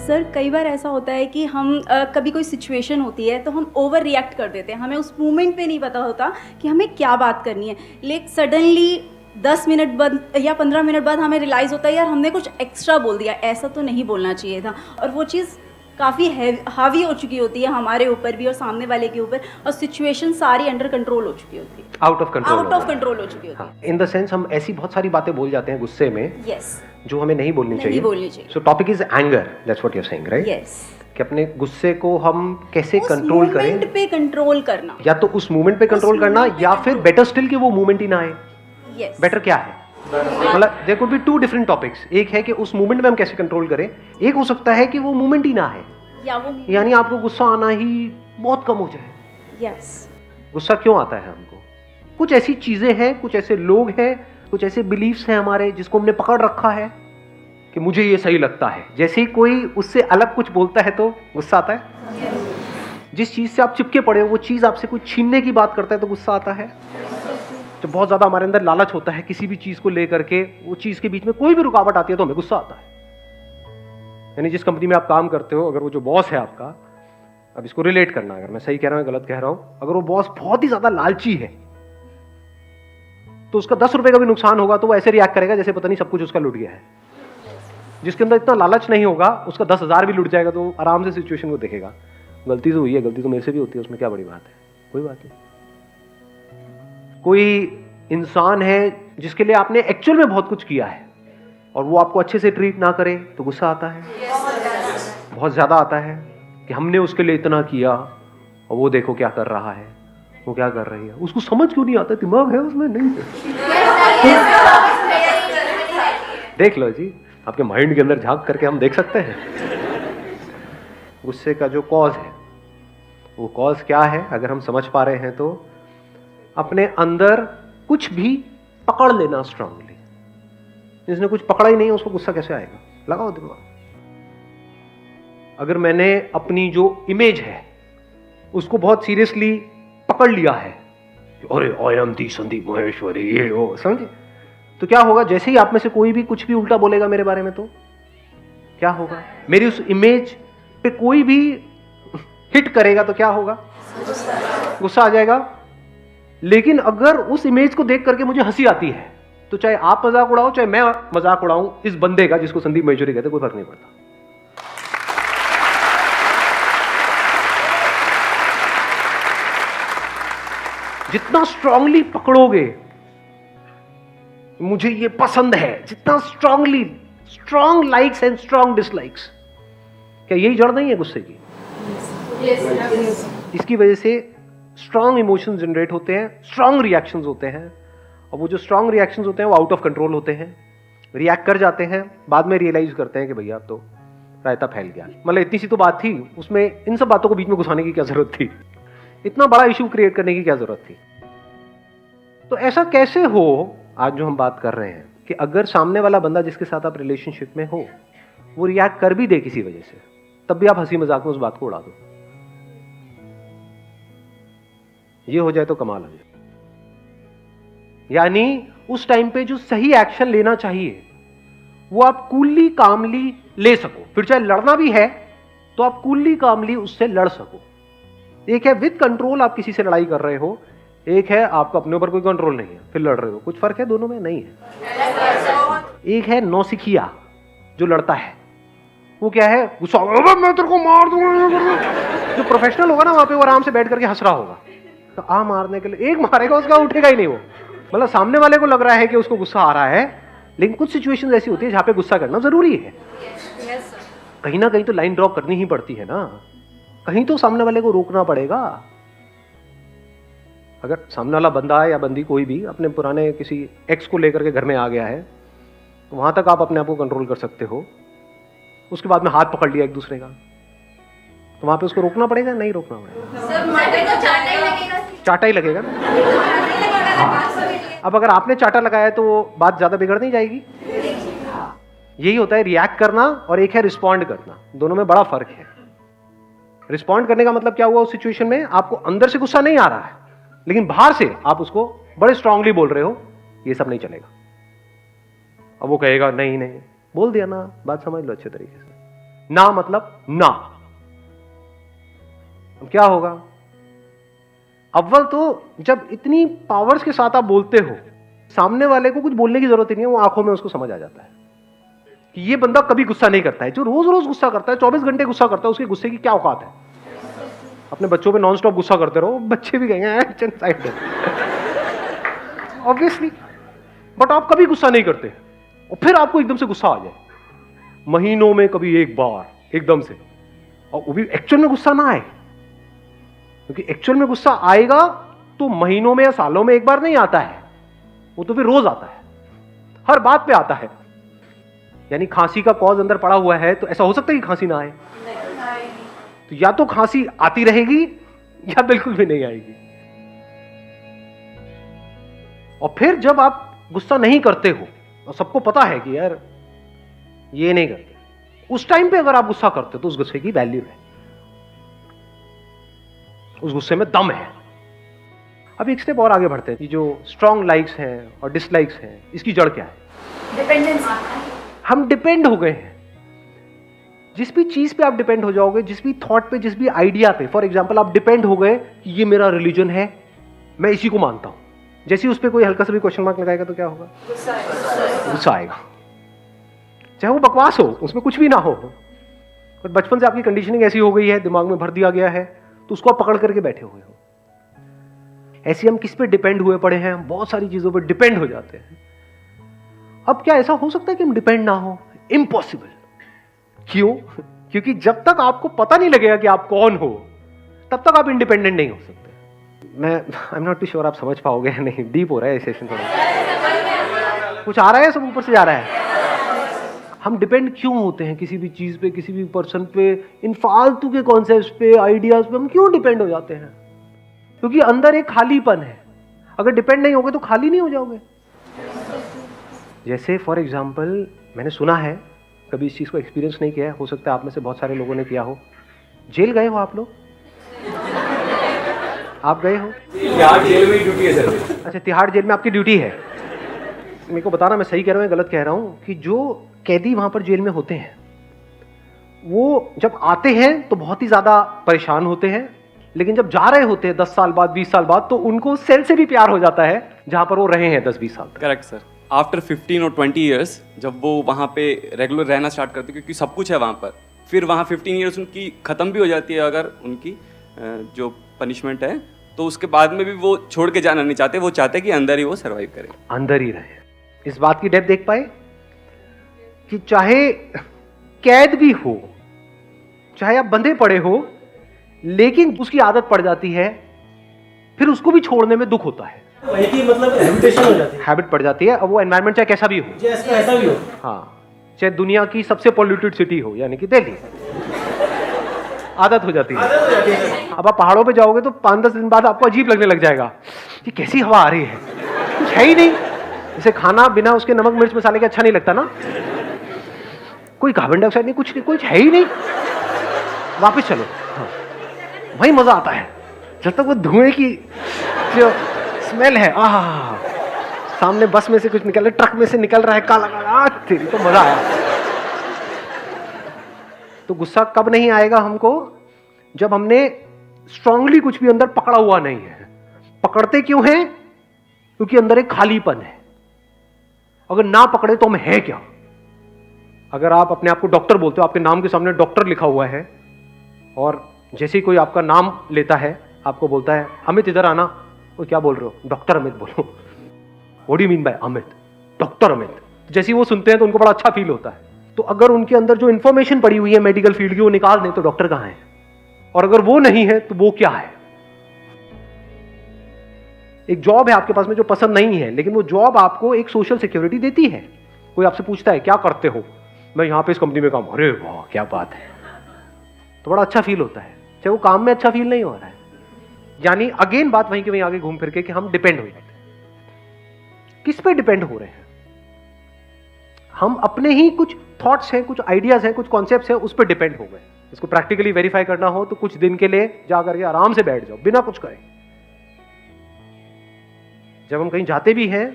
Sir कई बार ऐसा होता है कि हम कभी कोई सिचुएशन होती है तो हम ओवर रिएक्ट कर देते हैं, हमें उस मोमेंट पे नहीं पता होता कि हमें क्या बात करनी है, लेकिन सडनली 10 मिनट बाद या 15 मिनट बाद हमें रियलाइज़ होता है यार हमने कुछ एक्स्ट्रा बोल दिया, ऐसा तो नहीं बोलना चाहिए था। और वो चीज़ काफ़ी हावी हो चुकी होती है हमारे ऊपर भी और सामने वाले के ऊपर, और सिचुएशन सारी अंडर कंट्रोल हो चुकी होती है, आउट ऑफ कंट्रोल हो चुकी होती है। इन द सेंस हम ऐसी बहुत सारी बातें बोल जाते हैं गुस्से में यस, जो हमें नहीं बोलनी चाहिए। So topic is anger, that's what you are saying, right? Yes, कि अपने गुस्से को हम कैसे कंट्रोल करें, मोमेंट पे कंट्रोल करना, या तो उस मोमेंट पे कंट्रोल करना, या फिर बेटर स्टिल कि वो मोमेंट ही ना आए। यस, बेटर क्या है, मतलब there could be two different topics. एक है कि उस मोमेंट में हम कैसे कंट्रोल करें, एक हो सकता है कि वो मोमेंट ही ना है, या वो यानी आपको गुस्सा आना ही बहुत कम हो जाए। यस, गुस्सा क्यों आता है हमको? कुछ ऐसी चीजें हैं, कुछ ऐसे लोग हैं, कुछ ऐसे बिलीफ्स हैं हमारे जिसको हमने पकड़ रखा है कि मुझे ये सही लगता है। जैसे ही कोई उससे अलग कुछ बोलता है तो गुस्सा आता है। जिस चीज से आप चिपके पड़े हो वो चीज आपसे कुछ छीनने की बात करता है तो गुस्सा आता है। तो बहुत ज्यादा हमारे अंदर लालच होता है किसी भी चीज को लेकर के, वो चीज के बीच में कोई भी रुकावट आती है तो हमें गुस्सा आता है। यानी जिस कंपनी में आप काम करते हो, अगर वो जो बॉस है आपका, अब इसको रिलेट करना, अगर मैं सही कह रहा हूं गलत कह रहा हूं, अगर वो बॉस बहुत ही ज्यादा लालची है तो उसका 10 रुपए का भी नुकसान होगा तो वो ऐसे रिएक्ट करेगा जैसे पता नहीं सब कुछ उसका लुट गया है। जिसके अंदर इतना लालच नहीं होगा, उसका 10,000 भी लुट जाएगा तो आराम से सिचुएशन को देखेगा, गलती तो हुई है, गलती तो मेरे से भी होती है, उसमें क्या बड़ी बात है, कोई बात नहीं। कोई इंसान है जिसके लिए आपने एक्चुअल में बहुत कुछ किया है और वो आपको अच्छे से ट्रीट ना करे तो गुस्सा आता है, बहुत ज्यादा आता है कि हमने उसके लिए इतना किया और वो देखो क्या कर रहा है, वो क्या कर रही है, उसको समझ क्यों नहीं आता, दिमाग है उसमें नहीं है। देख लो जी, आपके माइंड के अंदर झांक करके हम देख सकते हैं गुस्से का जो कॉज है। वो कॉज क्या है अगर हम समझ पा रहे हैं तो अपने अंदर कुछ भी पकड़ लेना स्ट्रांगली। जिसने कुछ पकड़ा ही नहीं उसको गुस्सा कैसे आएगा, लगाओ दिमाग। अगर मैंने अपनी जो इमेज है उसको बहुत सीरियसली पकड़ लिया है, अरे I am the Sandeep Maheshwari, ये वो, समझे, तो क्या होगा, जैसे ही आप में से कोई भी कुछ भी उल्टा बोलेगा मेरे बारे में तो क्या होगा, मेरी उस इमेज पे कोई भी हिट करेगा तो क्या होगा, गुस्सा आ जाएगा। लेकिन अगर उस इमेज को देख करके मुझे हंसी आती है तो चाहे आप मजाक उड़ाओ चाहे मैं मजाक उड़ाऊं इस बंदे का जिसको संदीप महेश्वरी कहते, कोई फर्क नहीं पड़ता। जितना स्ट्रांगली पकड़ोगे मुझे ये पसंद है, जितना strongly, strong likes and strong dislikes, क्या यही जड़ नहीं है गुस्से की? इसकी वजह से स्ट्रांग इमोशंस जनरेट होते हैं, स्ट्रांग रिएक्शंस होते हैं, और वो जो स्ट्रांग रिएक्शंस होते हैं वो आउट ऑफ कंट्रोल होते हैं, रिएक्ट कर जाते हैं, बाद में रियलाइज करते हैं कि भैया अब तो रायता फैल गया। मतलब इतनी सी तो बात थी, उसमें इन सब बातों को बीच में घुसाने की क्या जरूरत थी, इतना बड़ा इश्यू क्रिएट करने की क्या जरूरत थी। तो ऐसा कैसे हो, आज जो हम बात कर रहे हैं कि अगर सामने वाला बंदा जिसके साथ आप रिलेशनशिप में हो वो रिएक्ट कर भी दे किसी वजह से, तब भी आप हंसी मजाक में उस बात को उड़ा दो, ये हो जाए तो कमाल हो जाए। यानी उस टाइम पे जो सही एक्शन लेना चाहिए वो आप कूलली कामली ले सको, फिर चाहे लड़ना भी है तो आप कूलली कामली उससे लड़ सको। एक है विद कंट्रोल आप किसी से लड़ाई कर रहे हो, एक है आपको अपने ऊपर कोई कंट्रोल नहीं है फिर लड़ रहे हो, कुछ फर्क है दोनों में? नहीं है। एक है नौसिखिया जो लड़ता है, वो क्या है, गुस्सा, मैं तेरे को मार दूंगा। जो प्रोफेशनल होगा ना वहां पे वो आराम से बैठ करके हंस रहा होगा, तो आ मारने के लिए एक मारेगा उसका उठेगा ही नहीं वो, मतलब सामने वाले को लग रहा है कि उसको गुस्सा आ रहा है, लेकिन कुछ सिचुएशंस ऐसी होती है जहां पे गुस्सा करना जरूरी है। कहीं ना कहीं तो लाइन ड्रॉ करनी ही पड़ती है ना, कहीं तो सामने वाले को रोकना पड़ेगा। अगर सामने वाला बंदा या बंदी कोई भी अपने पुराने किसी एक्स को लेकर के घर में आ गया है तो वहां तक आप अपने आप को कंट्रोल कर सकते हो, उसके बाद में हाथ पकड़ लिया एक दूसरे का तो वहां पे उसको रोकना पड़ेगा, नहीं रोकना पड़ेगा? चाटा ही लगेगा ना। अब अगर आपने चाटा लगाया तो बात ज्यादा बिगड़ नहीं जाएगी। यही होता है रिएक्ट करना और एक है रिस्पॉन्ड करना, दोनों में बड़ा फर्क है। रिस्पॉन्ड करने का मतलब क्या हुआ, उस सिचुएशन में आपको अंदर से गुस्सा नहीं आ रहा है लेकिन बाहर से आप उसको बड़े स्ट्रांगली बोल रहे हो, ये सब नहीं चलेगा। अब वो कहेगा नहीं नहीं, बोल दिया ना, बात समझ लो अच्छे तरीके से, ना मतलब ना। अब क्या होगा? अव्वल तो जब इतनी पावर्स के साथ आप बोलते हो, सामने वाले को कुछ बोलने की जरूरत ही नहीं है, वो आंखों में उसको समझ आ जाता है कि ये बंदा कभी गुस्सा नहीं करता है। जो रोज रोज गुस्सा करता है, 24 घंटे गुस्सा करता है, उसके गुस्से की क्या औकात है? अपने बच्चों पे नॉन स्टॉप गुस्सा करते रहो, बच्चे भी कहेंगे ऑब्वियसली। बट आप कभी गुस्सा नहीं करते, और फिर आपको एकदम से गुस्सा आ जाए, महीनों में कभी एक बार एकदम से, और वो भी एक्चुअल में गुस्सा ना आए, क्योंकि एक्चुअल में गुस्सा आएगा तो महीनों में या सालों में एक बार नहीं आता है, वो तो फिर रोज आता है, हर बात पे आता है। यानी खांसी का कॉज अंदर पड़ा हुआ है, तो ऐसा हो सकता है कि खांसी ना आए? तो या तो खांसी आती रहेगी या बिल्कुल भी नहीं आएगी। और फिर जब आप गुस्सा नहीं करते हो और सबको पता है कि यार ये नहीं करते, उस टाइम पे अगर आप गुस्सा करते हो तो उस गुस्से की वैल्यू है, उस गुस्से में दम है। अब एक स्टेप और आगे बढ़ते हैं कि जो स्ट्रॉन्ग लाइक्स हैं और डिसलाइक्स हैं, इसकी जड़ क्या है? डिपेंडेंसी। हम डिपेंड हो गए हैं। जिस भी चीज पे आप डिपेंड हो जाओगे, जिस भी थॉट पे, जिस भी आइडिया पे, फॉर एग्जांपल आप डिपेंड हो गए कि ये मेरा रिलीजन है, मैं इसी को मानता हूं, जैसे ही उस पर कोई हल्का सा भी क्वेश्चन मार्क लगाएगा तो क्या होगा? गुस्सा आएगा। चाहे वो बकवास हो, उसमें कुछ भी ना हो, पर बचपन से आपकी कंडीशनिंग ऐसी हो गई है, दिमाग में भर दिया गया है, तो उसको आप पकड़ करके बैठे हुए हो। ऐसे हम किस पे डिपेंड हुए पड़े हैं? बहुत सारी चीजों पे डिपेंड हो जाते हैं। अब क्या ऐसा हो सकता है कि हम डिपेंड ना हो? इम्पॉसिबल। क्यों? क्योंकि जब तक आपको पता नहीं लगेगा कि आप कौन हो, तब तक आप इंडिपेंडेंट नहीं हो सकते। मैं I am not too sure आप समझ पाओगे नहीं, डीप हो रहा है ये सेशन थोड़ा। कुछ आ रहा है, सब ऊपर से जा रहा है। हम डिपेंड क्यों होते हैं किसी भी चीज पे, किसी भी पर्सन पे, इन फालतू के कॉन्सेप्ट्स पे, आइडियाज पे हम क्यों डिपेंड हो जाते हैं? क्योंकि अंदर एक खालीपन है। अगर डिपेंड नहीं होगे तो खाली नहीं हो जाओगे। जैसे फॉर एग्जाम्पल, मैंने सुना है, कभी इस चीज को एक्सपीरियंस नहीं किया है, हो सकता है आप में से बहुत सारे लोगों ने किया हो। जेल गए हो आप लोग? आप गए हो? तिहाड़ जेल में ड्यूटी है सर। अच्छा, तिहाड़ जेल में आपकी ड्यूटी है। मेरे को बताना मैं सही कह रहा हूँ या गलत कह रहा हूँ, कि जो कैदी वहां पर जेल में होते हैं, वो जब आते हैं तो बहुत ही ज्यादा परेशान होते हैं, लेकिन जब जा रहे होते हैं 10 साल बाद, 20 साल बाद, तो उनको सेल से भी प्यार हो जाता है जहां पर वो रहे हैं 10-20 साल तक। Correct sir. आफ्टर 15 और 20 ईयर्स जब वो वहाँ पे रेगुलर रहना स्टार्ट करते, क्योंकि सब कुछ है वहाँ पर, फिर वहाँ 15 ईयर्स उनकी ख़त्म भी हो जाती है अगर उनकी जो पनिशमेंट है, तो उसके बाद में भी वो छोड़ के जाना नहीं चाहते, वो चाहते हैं कि अंदर ही वो सर्वाइव करें, अंदर ही रहे। इस बात की डेप्थ देख पाए कि चाहे कैद भी हो, चाहे आप बंधे पड़े हो, लेकिन उसकी आदत पड़ जाती है, फिर उसको भी छोड़ने में दुख होता है। वही की मतलब हैबिटेशन हो जाती है, हैबिट पड़ जाती है। अब वो एनवायरनमेंट चाहे कैसा भी हो, जैसे ऐसा भी हो, हाँ, चाहे दुनिया की सबसे पॉल्यूटेड सिटी हो, यानी कि दिल्ली, आदत हो जाती है। अब आप पहाड़ों पे जाओगे तो 5-10 दिन बाद आपको अजीब लगने लग जाएगा कि कैसी हवा आ रही है, कुछ है ही नहीं। जैसे खाना बिना उसके नमक मिर्च मसाले के अच्छा नहीं लगता ना, कोई कार्बन डाइऑक्साइड नहीं, कुछ है ही नहीं। वापस चलो, हाँ, वही मजा आता है जब तक वो धुएं की जो स्मेल है, आह, सामने बस में से कुछ निकल रहा है, ट्रक में से निकल रहा है, काला काला, तेरी तो मजा आया। तो गुस्सा कब नहीं आएगा हमको? जब हमने स्ट्रांगली कुछ भी अंदर पकड़ा हुआ नहीं है। पकड़ते क्यों हैं? क्योंकि अंदर एक खालीपन है। अगर ना पकड़े तो हम है क्या? अगर आप अपने आप को डॉक्टर बोलते हो, आपके नाम के सामने डॉक्टर लिखा हुआ है, और जैसे ही कोई आपका नाम लेता है, आपको बोलता है अमित इधर आना, वो क्या बोल रहे हो? डॉक्टर अमित बोलो। What do you mean by Amit? Doctor Amit. जैसे ही वो सुनते हैं तो उनको बड़ा अच्छा फील होता है। तो अगर उनके अंदर जो इंफॉर्मेशन पड़ी हुई है मेडिकल फील्ड की, वो निकाल दें तो डॉक्टर कहां है? और अगर वो नहीं है तो वो क्या है? एक जॉब है आपके पास में जो पसंद नहीं है, लेकिन वो जॉब आपको एक सोशल सिक्योरिटी देती है। कोई आपसे पूछता है क्या करते हो? मैं यहां पे इस कंपनी में काम। अरे वाह क्या बात है, तो बड़ा अच्छा फील होता है, चाहे वो काम में अच्छा फील नहीं हो रहा है। यानी अगेन बात वहीं के वहीं आगे घूम फिर के कि हम डिपेंड हो जाते हैं। किस पे डिपेंड हो रहे हैं? हम अपने ही कुछ थॉट्स हैं, कुछ आइडियाज हैं, कुछ कॉन्सेप्ट्स हैं, उस पर डिपेंड हो गए। इसको प्रैक्टिकली वेरीफाई करना हो तो कुछ दिन के लिए जाकर के आराम से बैठ जाओ, बिना कुछ करे। जब हम कहीं जाते भी हैं,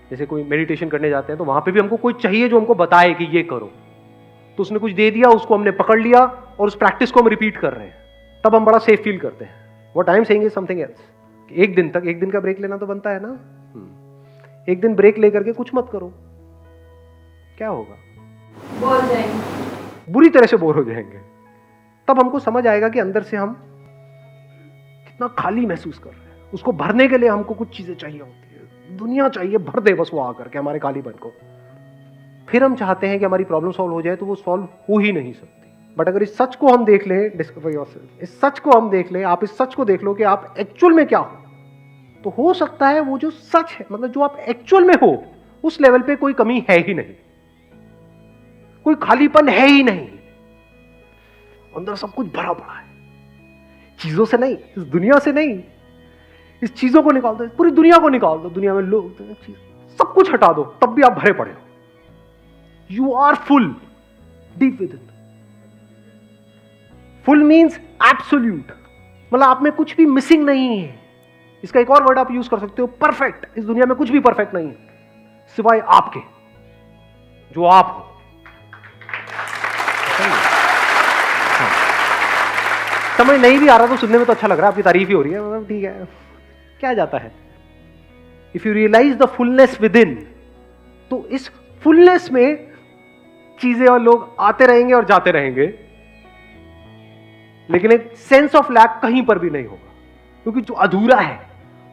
जैसे कोई मेडिटेशन करने जाते हैं, तो वहां पे भी हमको कोई चाहिए जो हमको बताए कि ये करो। तो उसने कुछ दे दिया, उसको हमने पकड़ लिया और उस प्रैक्टिस को हम रिपीट कर रहे हैं, तब हम बड़ा सेफ फील करते हैं। What I am saying is something else. एक दिन का ब्रेक लेना तो बनता है ना। एक दिन ब्रेक लेकर के कुछ मत करो, क्या होगा? बोर जाएंगे, बुरी तरह से बोर हो जाएंगे। तब हमको समझ आएगा कि अंदर से हम कितना खाली महसूस कर रहे हैं। उसको भरने के लिए हमको कुछ चीजें चाहिए होती है, दुनिया चाहिए भर दे बस वो आकर के हमारे खालीपन को। फिर हम चाहते हैं कि हमारी प्रॉब्लम सॉल्व हो जाए, तो वो सॉल्व हो ही नहीं सकती। बट अगर इस सच को हम देख लें, डिस्कवर योरसेल्फ, इस सच को हम देख लें, आप इस सच को देख लो कि आप एक्चुअल में क्या हो, तो हो सकता है वो जो सच है, मतलब जो आप एक्चुअल में हो, उस लेवल पे कोई कमी है ही नहीं, कोई खालीपन है ही नहीं, अंदर सब कुछ भरा पड़ा है। चीजों से नहीं, इस दुनिया से नहीं, इस चीजों को निकाल दो, पूरी दुनिया को निकाल दो, दुनिया में लोग सब कुछ हटा दो, तब भी आप भरे पड़े हो। You are full deep within. Full means absolute, मतलब आप में कुछ भी मिसिंग नहीं है। इसका एक और वर्ड आप यूज कर सकते हो, परफेक्ट। इस दुनिया में कुछ भी परफेक्ट नहीं है सिवाय आपके, जो आप हो। समझ नहीं भी आ रहा तो सुनने में तो अच्छा लग रहा है, आपकी तारीफ ही हो रही है, मतलब ठीक है, क्या जाता है। If you realise the fullness within, तो इस फुलनेस में चीजें और लोग आते रहेंगे और जाते रहेंगे, लेकिन एक सेंस ऑफ लैक कहीं पर भी नहीं होगा, क्योंकि जो अधूरा है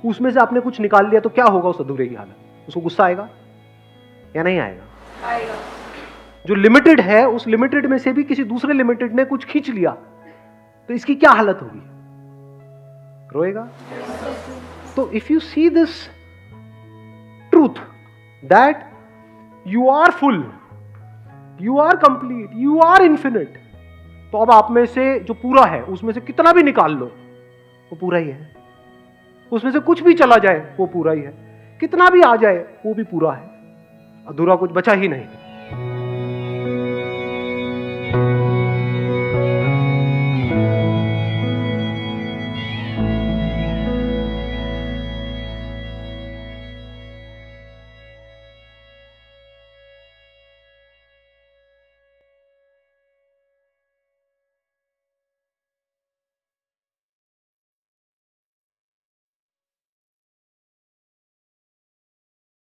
उसमें से आपने कुछ निकाल लिया, तो क्या होगा उस अधूरे की हालत? उसको गुस्सा आएगा या नहीं आएगा? आएगा। जो लिमिटेड है, उस लिमिटेड में से भी किसी दूसरे लिमिटेड ने कुछ खींच लिया, तो इसकी क्या हालत होगी? रोएगा। तो if you see this truth that you are full, you are complete, you are infinite, तो अब आप में से जो पूरा है उसमें से कितना भी निकाल लो वो पूरा ही है, उसमें से कुछ भी चला जाए वो पूरा ही है, कितना भी आ जाए वो भी पूरा है, अधूरा कुछ बचा ही नहीं।